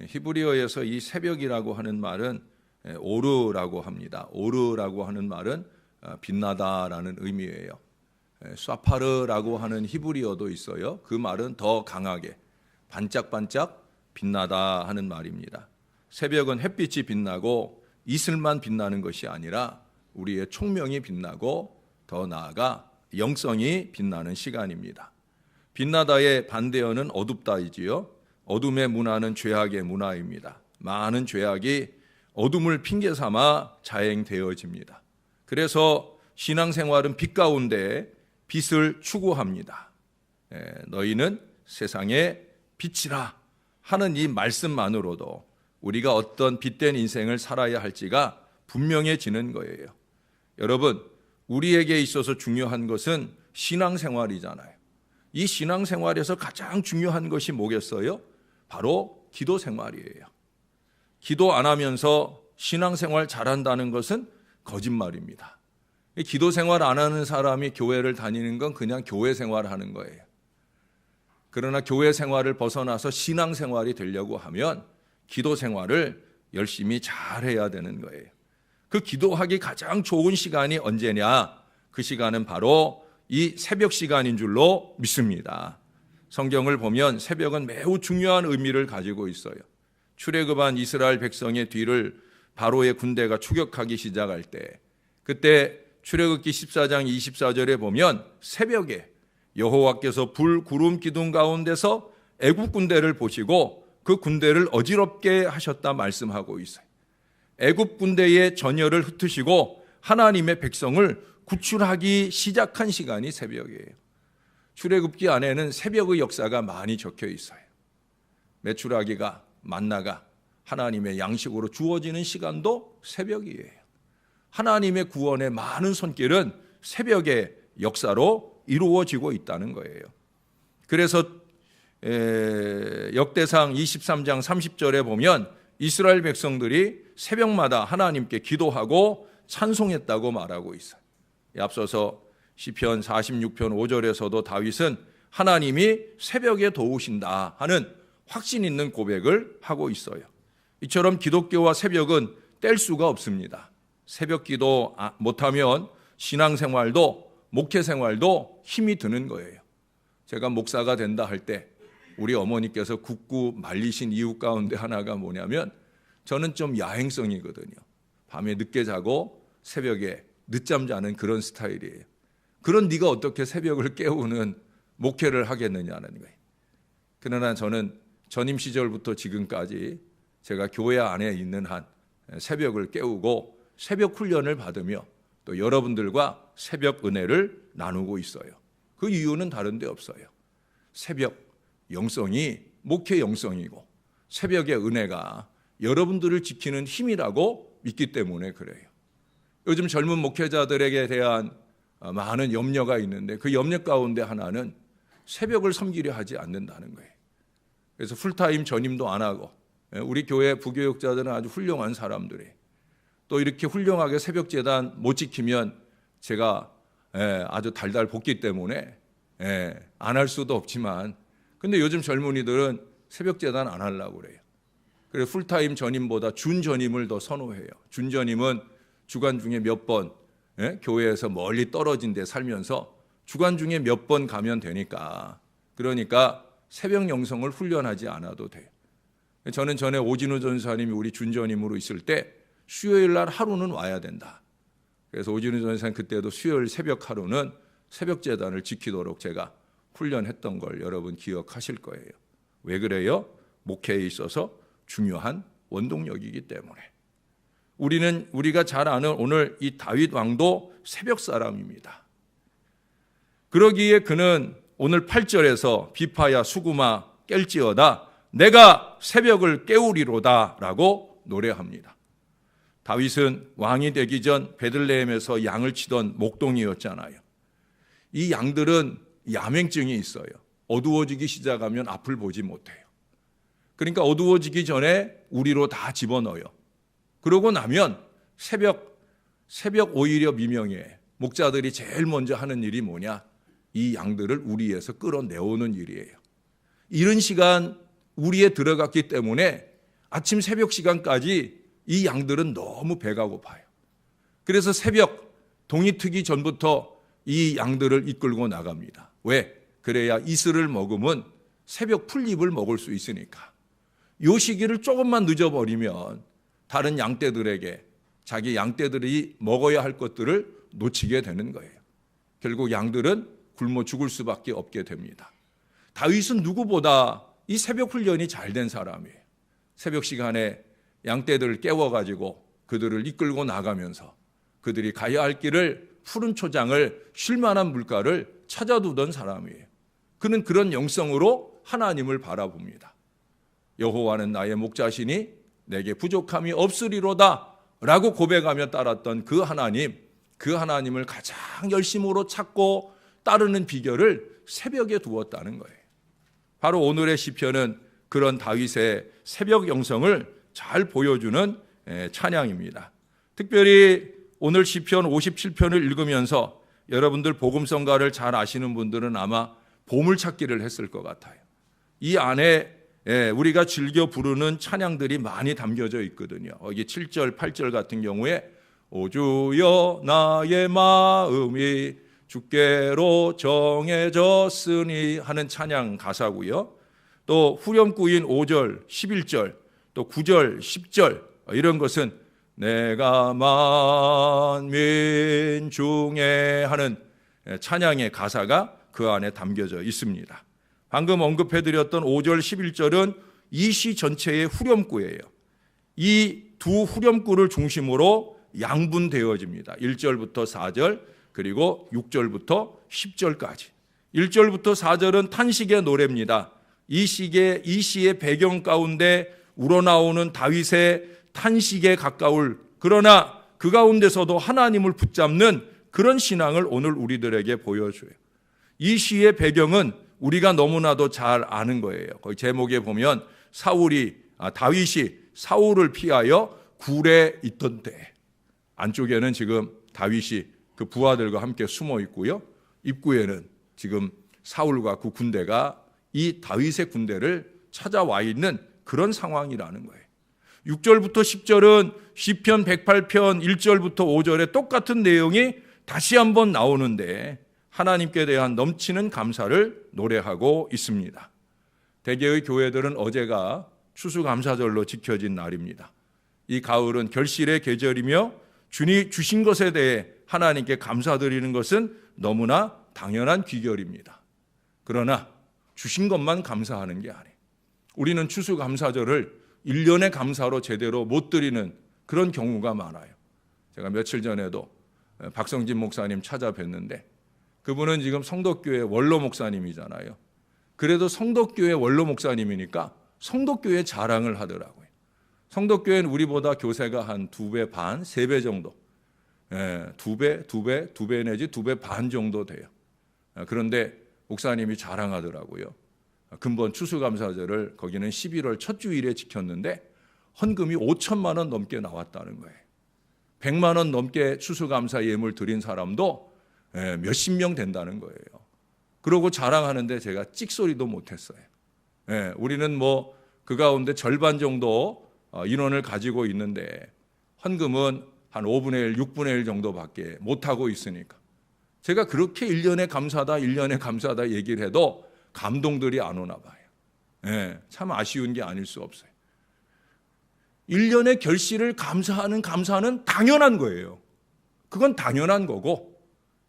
히브리어에서 이 새벽이라고 하는 말은 오르라고 합니다. 오르라고 하는 말은 빛나다라는 의미예요. 쏴파르라고 하는 히브리어도 있어요. 그 말은 더 강하게 반짝반짝 빛나다 하는 말입니다. 새벽은 햇빛이 빛나고 이슬만 빛나는 것이 아니라 우리의 총명이 빛나고 더 나아가 영성이 빛나는 시간입니다. 빛나다의 반대어는 어둡다이지요. 어둠의 문화는 죄악의 문화입니다. 많은 죄악이 어둠을 핑계 삼아 자행되어집니다. 그래서 신앙생활은 빛 가운데 빛을 추구합니다. 너희는 세상의 빛이라 하는 이 말씀만으로도 우리가 어떤 빛된 인생을 살아야 할지가 분명해지는 거예요. 여러분, 우리에게 있어서 중요한 것은 신앙생활이잖아요. 이 신앙생활에서 가장 중요한 것이 뭐겠어요? 바로 기도생활이에요. 기도 안 하면서 신앙생활 잘한다는 것은 거짓말입니다. 기도생활 안 하는 사람이 교회를 다니는 건 그냥 교회 생활하는 거예요. 그러나 교회 생활을 벗어나서 신앙생활이 되려고 하면 기도생활을 열심히 잘해야 되는 거예요. 그 기도하기 가장 좋은 시간이 언제냐? 그 시간은 바로 이 새벽 시간인 줄로 믿습니다. 성경을 보면 새벽은 매우 중요한 의미를 가지고 있어요. 출애굽한 이스라엘 백성의 뒤를 바로의 군대가 추격하기 시작할 때, 그때 출애굽기 14장 24절에 보면 새벽에 여호와께서 불, 구름, 기둥 가운데서 애굽 군대를 보시고 그 군대를 어지럽게 하셨다 말씀하고 있어요. 애굽 군대의 전열을 흩으시고 하나님의 백성을 구출하기 시작한 시간이 새벽이에요. 출애굽기 안에는 새벽의 역사가 많이 적혀 있어요. 메추라기가 만나가 하나님의 양식으로 주어지는 시간도 새벽이에요. 하나님의 구원의 많은 손길은 새벽의 역사로 이루어지고 있다는 거예요. 그래서 역대상 23장 30절에 보면 이스라엘 백성들이 새벽마다 하나님께 기도하고 찬송했다고 말하고 있어요. 앞서서 시편 46편 5절에서도 다윗은 하나님이 새벽에 도우신다 하는 확신 있는 고백을 하고 있어요. 이처럼 기독교와 새벽은 뗄 수가 없습니다. 새벽 기도 못하면 신앙생활도 목회생활도 힘이 드는 거예요. 제가 목사가 된다 할 때 우리 어머니께서 굳고 말리신 이유 가운데 하나가 뭐냐면 저는 좀 야행성이거든요. 밤에 늦게 자고 새벽에 늦잠 자는 그런 스타일이에요. 그런 네가 어떻게 새벽을 깨우는 목회를 하겠느냐는 거예요. 그러나 저는 전임 시절부터 지금까지 제가 교회 안에 있는 한 새벽을 깨우고 새벽 훈련을 받으며 또 여러분들과 새벽 은혜를 나누고 있어요. 그 이유는 다른 데 없어요. 새벽 영성이 목회 영성이고 새벽의 은혜가 여러분들을 지키는 힘이라고 믿기 때문에 그래요. 요즘 젊은 목회자들에게 대한 많은 염려가 있는데 그 염려 가운데 하나는 새벽을 섬기려 하지 않는다는 거예요. 그래서 풀타임 전임도 안 하고 우리 교회 부교육자들은 아주 훌륭한 사람들이에요. 또 이렇게 훌륭하게 새벽 재단 못 지키면 제가 아주 달달 볶기 때문에 안 할 수도 없지만 근데 요즘 젊은이들은 새벽 재단 안 하려고 그래요. 그래서 풀타임 전임보다 준 전임을 더 선호해요. 준 전임은 주간 중에 몇 번 교회에서 멀리 떨어진 데 살면서 주간 중에 몇 번 가면 되니까 그러니까 새벽 영성을 훈련하지 않아도 돼요. 저는 전에 오진우 전사님이 우리 준 전임으로 있을 때 수요일 날 하루는 와야 된다. 그래서 오진우 전사님 그때도 수요일 새벽 하루는 새벽 재단을 지키도록 제가 훈련했던 걸 여러분 기억하실 거예요. 왜 그래요? 목회에 있어서 중요한 원동력이기 때문에. 우리가 잘 아는 오늘 이 다윗 왕도 새벽 사람입니다. 그러기에 그는 오늘 8절에서 비파야 수구마 깰지어다 내가 새벽을 깨우리로다 라고 노래합니다. 다윗은 왕이 되기 전 베들레헴에서 양을 치던 목동이었잖아요. 이 양들은 야맹증이 있어요. 어두워지기 시작하면 앞을 보지 못해요. 그러니까 어두워지기 전에 우리로 다 집어넣어요. 그러고 나면 새벽 오히려 미명에 목자들이 제일 먼저 하는 일이 뭐냐? 이 양들을 우리에서 끌어내오는 일이에요. 이런 시간 우리에 들어갔기 때문에 아침 새벽 시간까지 이 양들은 너무 배가 고파요. 그래서 새벽 동이 트기 전부터 이 양들을 이끌고 나갑니다. 왜? 그래야 이슬을 먹으면 새벽 풀잎을 먹을 수 있으니까. 이 시기를 조금만 늦어버리면 다른 양떼들에게 자기 양떼들이 먹어야 할 것들을 놓치게 되는 거예요. 결국 양들은 굶어 죽을 수밖에 없게 됩니다. 다윗은 누구보다 이 새벽 훈련이 잘 된 사람이에요. 새벽 시간에 양떼들을 깨워가지고 그들을 이끌고 나가면서 그들이 가야 할 길을 푸른 초장을 쉴 만한 물가를 찾아두던 사람이에요. 그는 그런 영성으로 하나님을 바라봅니다. 여호와는 나의 목자시니 내게 부족함이 없으리로다 라고 고백하며 따랐던 그 하나님을 가장 열심으로 찾고 따르는 비결을 새벽에 두었다는 거예요. 바로 오늘의 시편은 그런 다윗의 새벽 영성을 잘 보여주는 찬양입니다. 특별히 오늘 시편 57편을 읽으면서 여러분들 복음성가를 잘 아시는 분들은 아마 보물찾기를 했을 것 같아요. 이 안에 우리가 즐겨 부르는 찬양들이 많이 담겨져 있거든요. 여기 7절, 8절 같은 경우에 오 주여 나의 마음이 주께로 정해졌으니 하는 찬양 가사고요. 또 후렴구인 5절, 11절, 또 9절, 10절 이런 것은 내가 만민 중에 하는 찬양의 가사가 그 안에 담겨져 있습니다. 방금 언급해드렸던 5절, 11절은 이 시 전체의 후렴구예요. 이 두 후렴구를 중심으로 양분되어집니다. 1절부터 4절 그리고 6절부터 10절까지. 1절부터 4절은 탄식의 노래입니다. 이 시의 배경 가운데 우러나오는 다윗의 탄식에 가까울, 그러나 그 가운데서도 하나님을 붙잡는 그런 신앙을 오늘 우리들에게 보여줘요. 이 시의 배경은 우리가 너무나도 잘 아는 거예요. 거기 제목에 보면 다윗이 사울을 피하여 굴에 있던 때, 안쪽에는 지금 다윗이 그 부하들과 함께 숨어 있고요. 입구에는 지금 사울과 그 군대가 이 다윗의 군대를 찾아와 있는 그런 상황이라는 거예요. 6절부터 10절은 시편 108편 1절부터 5절에 똑같은 내용이 다시 한번 나오는데 하나님께 대한 넘치는 감사를 노래하고 있습니다. 대개의 교회들은 어제가 추수감사절로 지켜진 날입니다. 이 가을은 결실의 계절이며 주님 주신 것에 대해 하나님께 감사드리는 것은 너무나 당연한 귀결입니다. 그러나 주신 것만 감사하는 게 아니에요. 우리는 추수감사절을 1년의 감사로 제대로 못 드리는 그런 경우가 많아요. 제가 며칠 전에도 박성진 목사님 찾아뵀는데 그분은 지금 성덕교회 원로 목사님이잖아요. 그래도 성덕교회 원로 목사님이니까 성덕교회 자랑을 하더라고요. 성덕교회는 우리보다 교세가 한 2배 반, 3배 정도. 2배 내지 2배 반 정도 돼요. 그런데 목사님이 자랑하더라고요. 근본 추수감사절을 거기는 11월 첫 주일에 지켰는데 헌금이 5천만 원 넘게 나왔다는 거예요. 100만 원 넘게 추수감사 예물 드린 사람도 몇십 명 된다는 거예요. 그러고 자랑하는데 제가 찍소리도 못했어요. 우리는 그 가운데 절반 정도 인원을 가지고 있는데 헌금은 한 5분의 1, 6분의 1 정도밖에 못하고 있으니까 제가 그렇게 1년에 감사다 얘기를 해도 감동들이 안 오나 봐요. 참 아쉬운 게 아닐 수 없어요. 1년의 결실을 감사는 당연한 거예요. 그건 당연한 거고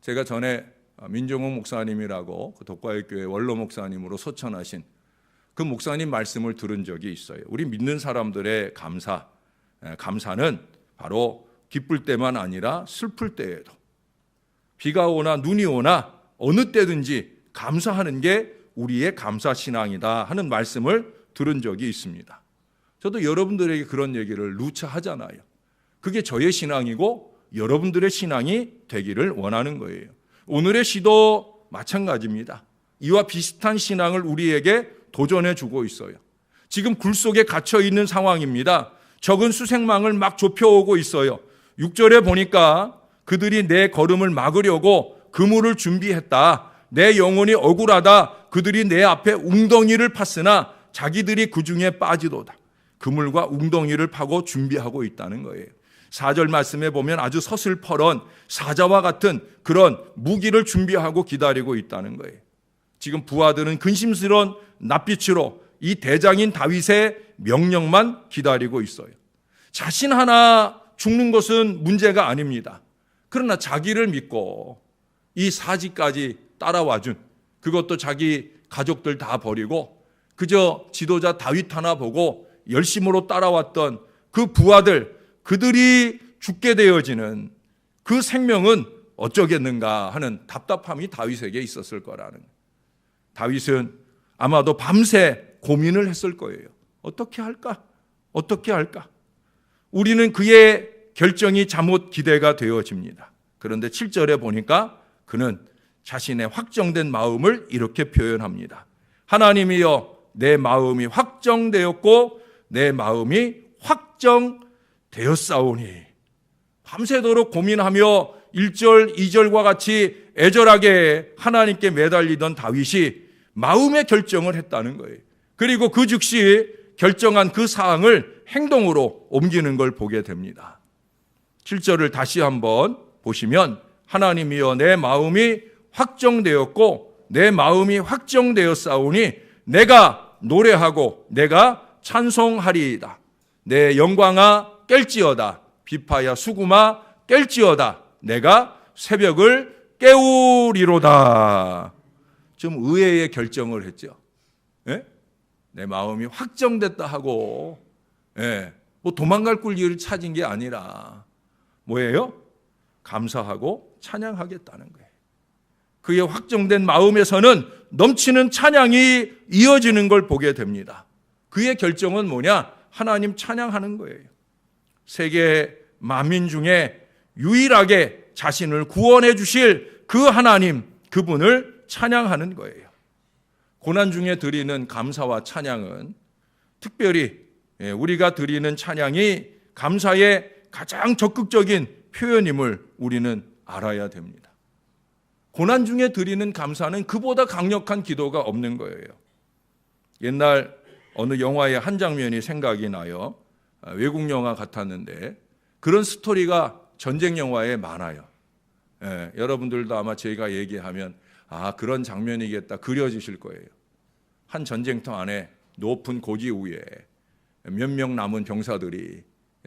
제가 전에 민종욱 목사님이라고 그 독과일교회 원로 목사님으로 소천하신 그 목사님 말씀을 들은 적이 있어요. 우리 믿는 사람들의 감사는 바로 기쁠 때만 아니라 슬플 때에도 비가 오나 눈이 오나 어느 때든지 감사하는 게 우리의 감사신앙이다 하는 말씀을 들은 적이 있습니다. 저도 여러분들에게 그런 얘기를 누차 하잖아요. 그게 저의 신앙이고 여러분들의 신앙이 되기를 원하는 거예요. 오늘의 시도 마찬가지입니다. 이와 비슷한 신앙을 우리에게 도전해 주고 있어요. 지금 굴 속에 갇혀 있는 상황입니다. 적은 수색망을 막 좁혀오고 있어요. 6절에 보니까 그들이 내 걸음을 막으려고 그물을 준비했다. 내 영혼이 억울하다. 그들이 내 앞에 웅덩이를 팠으나 자기들이 그 중에 빠지도다. 그물과 웅덩이를 파고 준비하고 있다는 거예요. 4절 말씀에 보면 아주 서슬퍼런 사자와 같은 그런 무기를 준비하고 기다리고 있다는 거예요. 지금 부하들은 근심스러운 낯빛으로 이 대장인 다윗의 명령만 기다리고 있어요. 자신 하나 죽는 것은 문제가 아닙니다. 그러나 자기를 믿고 이 사지까지 따라와준, 그것도 자기 가족들 다 버리고 그저 지도자 다윗 하나 보고 열심으로 따라왔던 그 부하들, 그들이 죽게 되어지는 그 생명은 어쩌겠는가 하는 답답함이 다윗에게 있었을 거라는 거예요. 다윗은 아마도 밤새 고민을 했을 거예요. 어떻게 할까? 어떻게 할까? 우리는 그의 결정이 잘못 기대가 되어집니다. 그런데 7절에 보니까 그는 자신의 확정된 마음을 이렇게 표현합니다. 하나님이여, 내 마음이 확정되었고 내 마음이 확정되었사오니. 밤새도록 고민하며 1절, 2절과 같이 애절하게 하나님께 매달리던 다윗이 마음의 결정을 했다는 거예요. 그리고 그 즉시 결정한 그 사항을 행동으로 옮기는 걸 보게 됩니다. 7절을 다시 한번 보시면 하나님이여, 내 마음이 확정되었고 내 마음이 확정되었사오니 내가 노래하고 내가 찬송하리이다. 내 영광아 깰지어다. 비파야 수구마 깰지어다. 내가 새벽을 깨우리로다. 좀 의외의 결정을 했죠. 예? 내 마음이 확정됐다 하고, 예, 뭐 도망갈 길을 찾은 게 아니라 뭐예요? 감사하고 찬양하겠다는 거예요. 그의 확정된 마음에서는 넘치는 찬양이 이어지는 걸 보게 됩니다. 그의 결정은 뭐냐? 하나님 찬양하는 거예요. 세계 만민 중에 유일하게 자신을 구원해 주실 그 하나님, 그분을 찬양하는 거예요. 고난 중에 드리는 감사와 찬양은 특별히 우리가 드리는 찬양이 감사의 가장 적극적인 표현임을 우리는 알아야 됩니다. 고난 중에 드리는 감사는 그보다 강력한 기도가 없는 거예요. 옛날 어느 영화의 한 장면이 생각이 나요. 외국 영화 같았는데 그런 스토리가 전쟁 영화에 많아요. 여러분들도 아마 제가 얘기하면 그런 장면이겠다 그려지실 거예요. 한 전쟁터 안에 높은 고지 위에 몇 명 남은 병사들이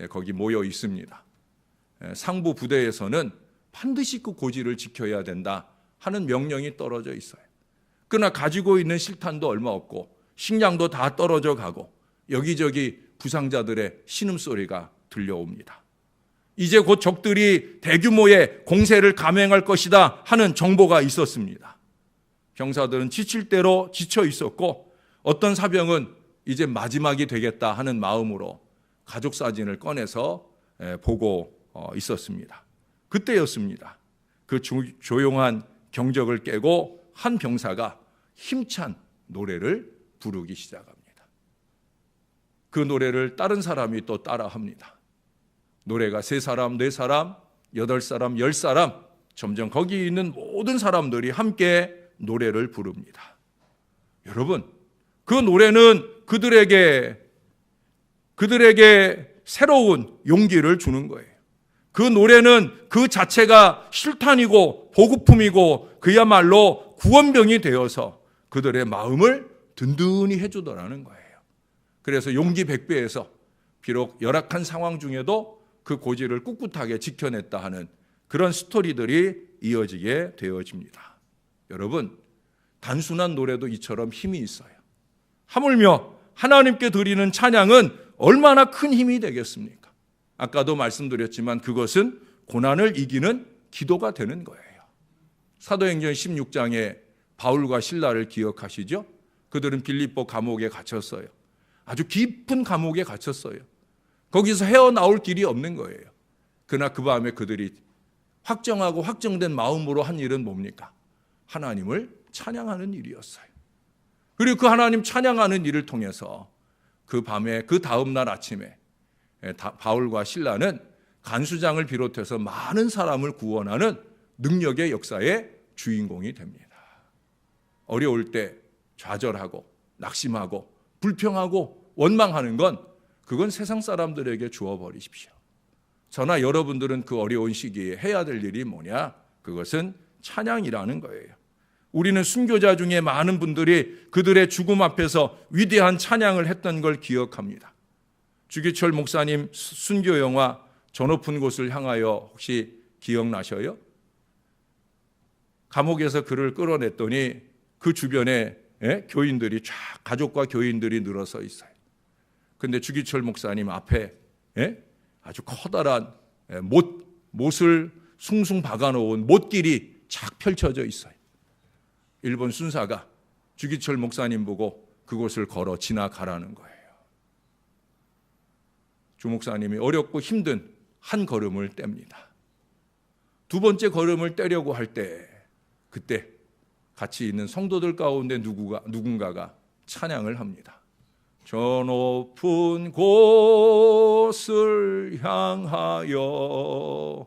거기 모여 있습니다. 상부 부대에서는 반드시 그 고지를 지켜야 된다 하는 명령이 떨어져 있어요. 그러나 가지고 있는 실탄도 얼마 없고 식량도 다 떨어져 가고 여기저기 부상자들의 신음소리가 들려옵니다. 이제 곧 적들이 대규모의 공세를 감행할 것이다 하는 정보가 있었습니다. 병사들은 지칠 대로 지쳐 있었고 어떤 사병은 이제 마지막이 되겠다 하는 마음으로 가족 사진을 꺼내서 보고 있었습니다. 그때였습니다. 그 조용한 경적을 깨고 한 병사가 힘찬 노래를 부르기 시작합니다. 그 노래를 다른 사람이 또 따라합니다. 노래가 3사람, 4사람, 8사람, 10사람 점점 거기 있는 모든 사람들이 함께 노래를 부릅니다. 여러분, 그 노래는 그들에게 새로운 용기를 주는 거예요. 그 노래는 그 자체가 실탄이고 보급품이고 그야말로 구원병이 되어서 그들의 마음을 든든히 해주더라는 거예요. 그래서 용기 100배에서 비록 열악한 상황 중에도 그 고지를 꿋꿋하게 지켜냈다 하는 그런 스토리들이 이어지게 되어집니다. 여러분, 단순한 노래도 이처럼 힘이 있어요. 하물며 하나님께 드리는 찬양은 얼마나 큰 힘이 되겠습니까? 아까도 말씀드렸지만 그것은 고난을 이기는 기도가 되는 거예요. 사도행전 16장에 바울과 실라를 기억하시죠? 그들은 빌립보 감옥에 갇혔어요. 아주 깊은 감옥에 갇혔어요. 거기서 헤어나올 길이 없는 거예요. 그러나 그 밤에 그들이 확정하고 확정된 마음으로 한 일은 뭡니까? 하나님을 찬양하는 일이었어요. 그리고 그 하나님 찬양하는 일을 통해서 그 밤에 그 다음 날 아침에 바울과 실라는 간수장을 비롯해서 많은 사람을 구원하는 능력의 역사의 주인공이 됩니다. 어려울 때 좌절하고 낙심하고 불평하고 원망하는 건 그건 세상 사람들에게 주어버리십시오. 저나 여러분들은 그 어려운 시기에 해야 될 일이 뭐냐? 그것은 찬양이라는 거예요. 우리는 순교자 중에 많은 분들이 그들의 죽음 앞에서 위대한 찬양을 했던 걸 기억합니다. 주기철 목사님 순교 영화 저 높은 곳을 향하여 혹시 기억나셔요? 감옥에서 그를 끌어냈더니 그 주변에 교인들이 쫙 가족과 교인들이 늘어서 있어요. 근데 주기철 목사님 앞에 아주 커다란 못을 숭숭 박아놓은 못길이 쫙 펼쳐져 있어요. 일본 순사가 주기철 목사님 보고 그곳을 걸어 지나가라는 거예요. 주 목사님이 어렵고 힘든 한 걸음을 뗍니다. 두 번째 걸음을 떼려고 할 때 그때 같이 있는 성도들 가운데 누군가가 찬양을 합니다. 저 높은 곳을 향하여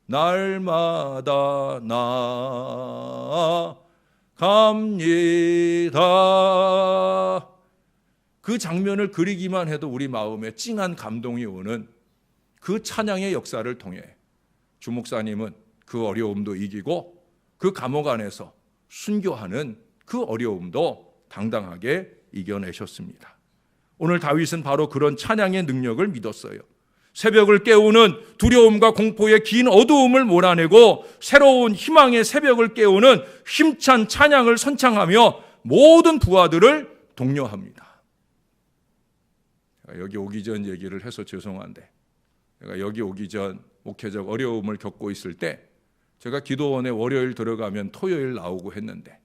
날마다 나아갑니다. 그 장면을 그리기만 해도 우리 마음에 찡한 감동이 오는 그 찬양의 역사를 통해 주 목사님은 그 어려움도 이기고 그 감옥 안에서 순교하는 그 어려움도 당당하게 이겨내셨습니다. 오늘 다윗은 바로 그런 찬양의 능력을 믿었어요. 새벽을 깨우는 두려움과 공포의 긴 어두움을 몰아내고 새로운 희망의 새벽을 깨우는 힘찬 찬양을 선창하며 모든 부하들을 독려합니다. 여기 오기 전 얘기를 해서 죄송한데 제가 여기 오기 전 목회적 어려움을 겪고 있을 때 제가 기도원에 월요일 들어가면 토요일 나오고 했는데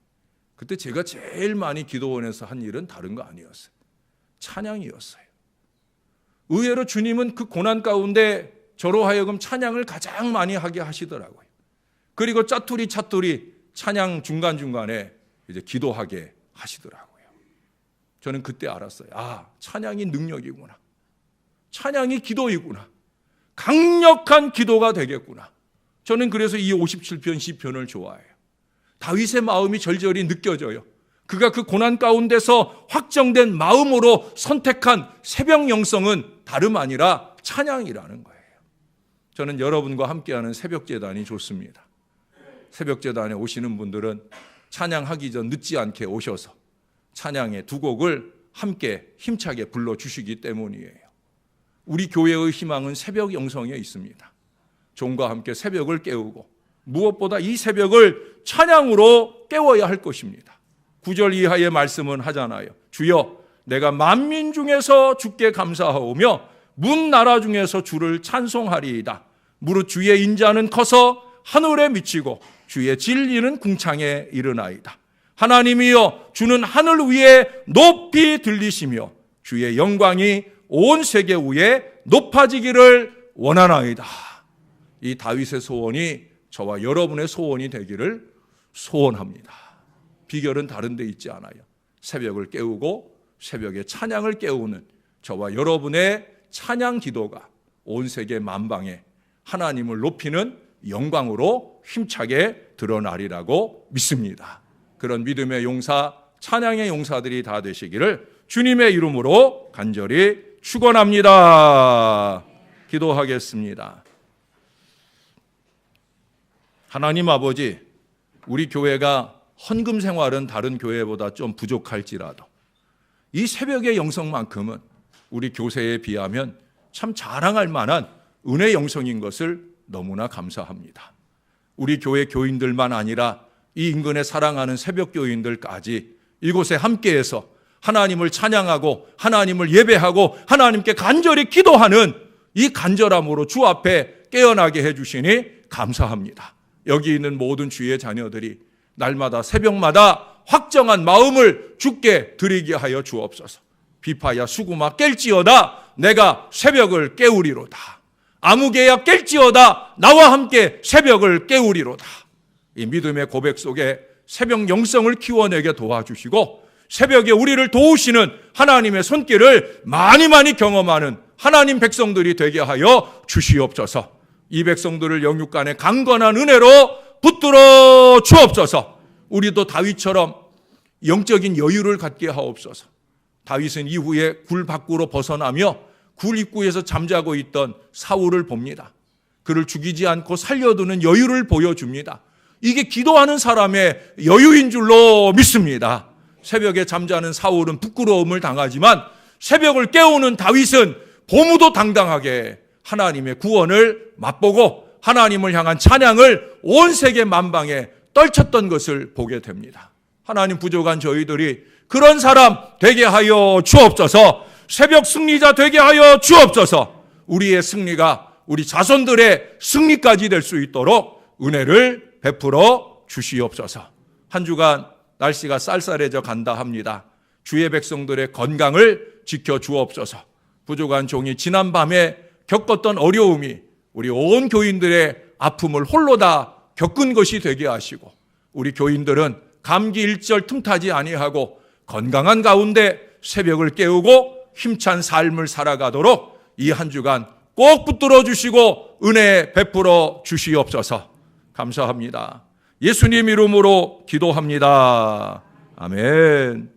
그때 제가 제일 많이 기도원에서 한 일은 다른 거 아니었어요. 찬양이었어요. 의외로 주님은 그 고난 가운데 저로 하여금 찬양을 가장 많이 하게 하시더라고요. 그리고 짜투리 찬양 중간중간에 이제 기도하게 하시더라고요. 저는 그때 알았어요. 아, 찬양이 능력이구나. 찬양이 기도이구나. 강력한 기도가 되겠구나. 저는 그래서 이 57편 시편을 좋아해요. 다윗의 마음이 절절히 느껴져요. 그가 그 고난 가운데서 확정된 마음으로 선택한 새벽 영성은 다름 아니라 찬양이라는 거예요. 저는 여러분과 함께하는 새벽제단이 좋습니다. 새벽제단에 오시는 분들은 찬양하기 전 늦지 않게 오셔서 찬양의 두 곡을 함께 힘차게 불러주시기 때문이에요. 우리 교회의 희망은 새벽 영성에 있습니다. 종과 함께 새벽을 깨우고 무엇보다 이 새벽을 찬양으로 깨워야 할 것입니다. 9절 이하의 말씀은 하잖아요. 주여 내가 만민 중에서 주께 감사하오며 문 나라 중에서 주를 찬송하리이다. 무릇 주의 인자는 커서 하늘에 미치고 주의 진리는 궁창에 이르나이다. 하나님이여 주는 하늘 위에 높이 들리시며 주의 영광이 온 세계 위에 높아지기를 원하나이다. 이 다윗의 소원이 저와 여러분의 소원이 되기를 소원합니다. 비결은 다른 데 있지 않아요. 새벽을 깨우고 새벽에 찬양을 깨우는 저와 여러분의 찬양 기도가 온 세계 만방에 하나님을 높이는 영광으로 힘차게 드러나리라고 믿습니다. 그런 믿음의 용사, 찬양의 용사들이 다 되시기를 주님의 이름으로 간절히 축원합니다. 기도하겠습니다. 하나님 아버지, 우리 교회가 헌금 생활은 다른 교회보다 좀 부족할지라도 이 새벽의 영성만큼은 우리 교세에 비하면 참 자랑할 만한 은혜 영성인 것을 너무나 감사합니다. 우리 교회 교인들만 아니라 이 인근에 사랑하는 새벽 교인들까지 이곳에 함께해서 하나님을 찬양하고 하나님을 예배하고 하나님께 간절히 기도하는 이 간절함으로 주 앞에 깨어나게 해주시니 감사합니다. 여기 있는 모든 주의 자녀들이 날마다 새벽마다 확정한 마음을 주께 드리게 하여 주옵소서. 비파야 수구마 깰지어다 내가 새벽을 깨우리로다. 아무개야 깰지어다 나와 함께 새벽을 깨우리로다. 이 믿음의 고백 속에 새벽 영성을 키워내게 도와주시고 새벽에 우리를 도우시는 하나님의 손길을 많이 경험하는 하나님 백성들이 되게 하여 주시옵소서. 이 백성들을 영육간의 강건한 은혜로 붙들어 주옵소서. 우리도 다윗처럼 영적인 여유를 갖게 하옵소서. 다윗은 이후에 굴 밖으로 벗어나며 굴 입구에서 잠자고 있던 사울을 봅니다. 그를 죽이지 않고 살려두는 여유를 보여줍니다. 이게 기도하는 사람의 여유인 줄로 믿습니다. 새벽에 잠자는 사울은 부끄러움을 당하지만 새벽을 깨우는 다윗은 보무도 당당하게 하나님의 구원을 맛보고 하나님을 향한 찬양을 온 세계 만방에 떨쳤던 것을 보게 됩니다. 하나님, 부족한 저희들이 그런 사람 되게 하여 주옵소서. 새벽 승리자 되게 하여 주옵소서. 우리의 승리가 우리 자손들의 승리까지 될 수 있도록 은혜를 베풀어 주시옵소서. 한 주간 날씨가 쌀쌀해져 간다 합니다. 주의 백성들의 건강을 지켜 주옵소서. 부족한 종이 지난밤에 겪었던 어려움이 우리 온 교인들의 아픔을 홀로 다 겪은 것이 되게 하시고, 우리 교인들은 감기 일절 틈타지 아니하고 건강한 가운데 새벽을 깨우고 힘찬 삶을 살아가도록 이 한 주간 꼭 붙들어 주시고 은혜 베풀어 주시옵소서. 감사합니다. 예수님 이름으로 기도합니다. 아멘.